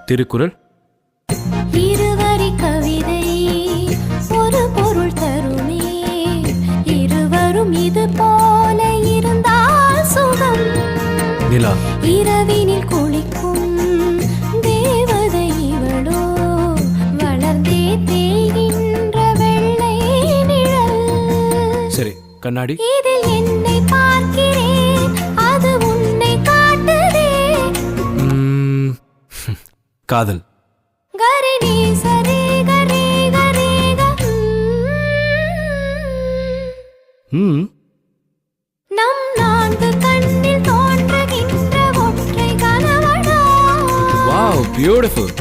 திருக்குறள். இருவரி கவிதை ஒரு பொருள் தருமே, இருவரும் இது போல இருந்தால் சுகம். நிலா. இரவினில் குளிக்கும் தேவதை இவளோ, வளர்ந்தே தேய்கின்ற வெள்ளை நிழல். சரி, கண்ணாடி. இதில் என்னை பார்க்கிறேன், அது உன்னை காட்டுதே. காதல். கரிணி சரி கரி கரி நம் நான்கு கண்ணில் தோன்றுகின்ற ஒற்றை கனவடா. Wow, beautiful.